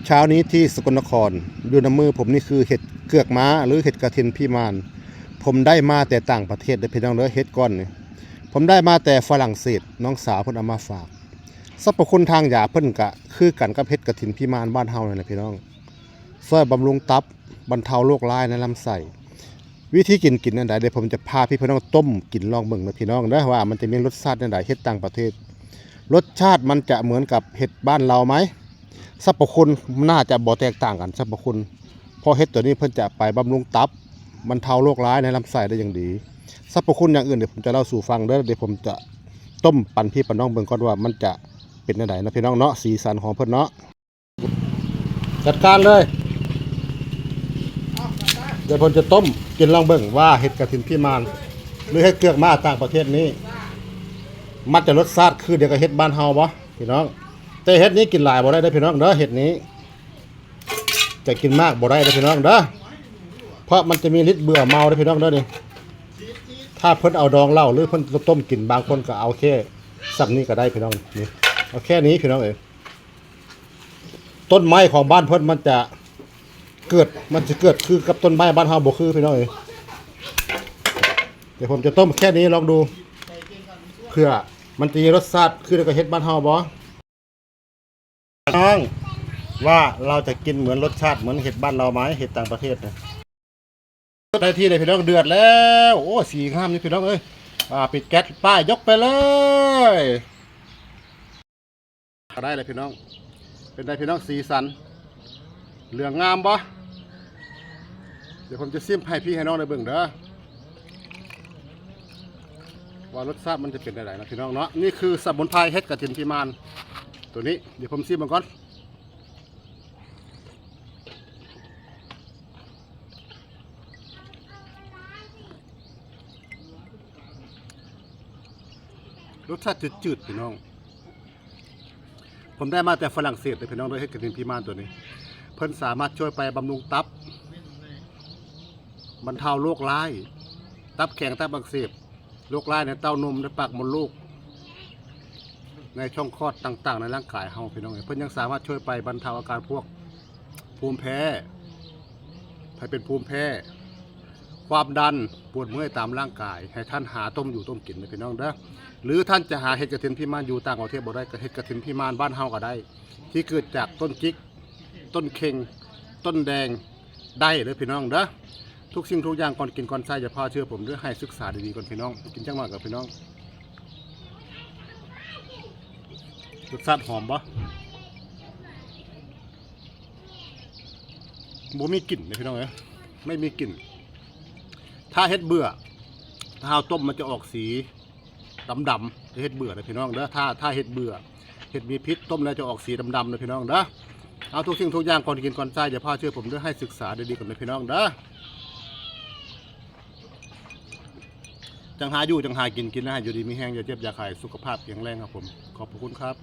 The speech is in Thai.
เช้านี้ที่สกลนครดูน้ำมือผมนี่คือเห็ดเกือกม้าหรือเห็ดกระเทียนพี่มานผมได้มาแต่ต่างประเทศเลยพี่น้องเด้อเห็ดก้อนนี่ผมได้มาแต่ฝรั่งเศสน้องสาวเพิ่นเอามาฝากสรรพคุณทางยาเพิ่นกะคือกันกับเห็ดกระเทียนพี่มานบ้านเฮานี่แหละพี่น้องช่วยบำรุงตับบรรเทาโรคร้ายในลำไส้วิธีกินอันใดเดี๋ยวผมจะพาพี่น้องต้มกินลองเบิ่งนะพี่น้องเด้อว่ามันจะมีรสชาติอันใดเห็ดต่างประเทศรสชาติมันจะเหมือนกับเห็ดบ้านเราไหมสรรพคุณน่าจะบ่แตกต่างกันสรรพคุณเพราะเห็ดตัวนี้เพิ่นจะไปบำรุงตับบรรเทาโรคร้ายในลำไส้ได้อย่างดีสรรพคุณอย่างอื่นเดี๋ยวผมจะเล่าสู่ฟังเด้อเดี๋ยวผมจะต้มปั่นพี่ปั่นน้องเบิ่งก่อนว่ามันจะเป็นจังไดนะพี่น้องเนาะสีสันของเพิ่นเนาะจัดการเลยเดี๋ยวผมจะต้มกินลองเบิ่งว่าเห็ดกระถินพี่มานหรือเห็ดเกือกม้าต่างประเทศนี้มันจะรสชาติคือเดียวกับเห็ดบ้านเฮาบ่พี่น้องแต่เห็ดนี้กินหลายบ่ได้เด้อพี่น้องเด้อเห็ดนี้จะกินมากบ่ได้เด้อพี่น้องเด้อเพราะมันจะมีฤทธิ์เบื่อเมาเด้อพี่น้องเด้อนี่ถ้าเพิ่นเอาดองเหล้าหรือเพิ่นต้มกินบางคนก็เอาแค่สักนี้ก็ได้พี่น้องนี่เอาแค่นี้พี่น้องเอ้ยต้นไม้ของบ้านเพิ่นมันจะเกิดคือกับต้นไม้บ้านเฮาบ่คือพี่น้องเอ้ยเดี๋ยวผมจะต้มแค่นี้ลองดูเพื่อมันจะมีรสชาติคือกับเห็ดบ้านเฮาบ่น้องว่าเราจะกินเหมือนรสชาติเหมือนเห็ดบ้านเราไหมเห็ดต่างประเทศนะได้ที่เลยพี่น้องเดือดแล้วโอ้สีงามนี่พี่น้องเอ้ยปิดแก๊สป้ายยกไปเลยได้เลยพี่น้องเป็นได้พี่น้องสีสันเหลืองงามบ่เดี๋ยวผมจะซิมให้พี่ให้น้องได้เบิ่งเด้อว่ารสชาติมันจะเป็นอะไรนะพี่น้องเนาะนี่คือสมุนไพรเห็ดกระเทียมพี่มานตัวนี้เดี๋ยวผมซิมมันก่อนรสชาติจืดๆพี่น้องผมได้มาแต่ฝรั่งเศสเลยพี่น้องโดยเห็ดกระเทียมพี่มานตัวนี้เพิ่นสามารถช่วยไปบำรุงตับบรรเทาโรคร้ายตับแข็งตับอักเสบโรคร้ายในเต้านมในปากมดลูกในช่องคลอดต่างๆในร่างกายเฮาพี่น้องเพิ่นยังสามารถช่วยไปบรรเทาอาการพวกภูมิแพ้ใครเป็นภูมิแพ้ความดันปวดเมื่อยตามร่างกายให้ท่านหาต้มอยู่ต้มกินนะพี่น้องเด้อหรือท่านจะหาเห็ดกระเทียมพี่มานอยู่ต่างประเทศบ่ได้ก็เห็ดกระเทียมพี่มานบ้านเฮาก็ได้ที่เกิดจากต้นจิกต้นเค็งต้นแดงได้เลยพี่น้องเด้อทุกสิ่งทุกอย่างก่อนกินก่อนใส่อย่าพลาดเชื่อผมด้วยให้ศึกษาดีๆก่อนพี่น้องกินจังหวะกับพี่น้องรสชาติหอมปะบ่มีกลิ่นเลยพี่น้องเอ้ยไม่มีกลิ่นถ้าเฮ็ดเบื่อถ้าเอาต้มมันจะออกสีดำๆจะเฮ็ดเบื่อเลยพี่น้องเด้อถ้าเฮ็ดเบื่อเฮ็ดมีพิษต้มแล้วจะออกสีดำๆเลยพี่น้องเด้อเอาทุกสิ่งทุกอย่างก่อนกินก่อนใส่อย่าพลาดเชื่อผมด้วยให้ศึกษาดีๆก่อนเลยพี่น้องเด้อจังหาอยู่จังหากินนะฮะอยู่ดีมีแห้งอย่าเจ็บอย่าไข้สุขภาพแข็งแรงครับผมขอบคุณครับ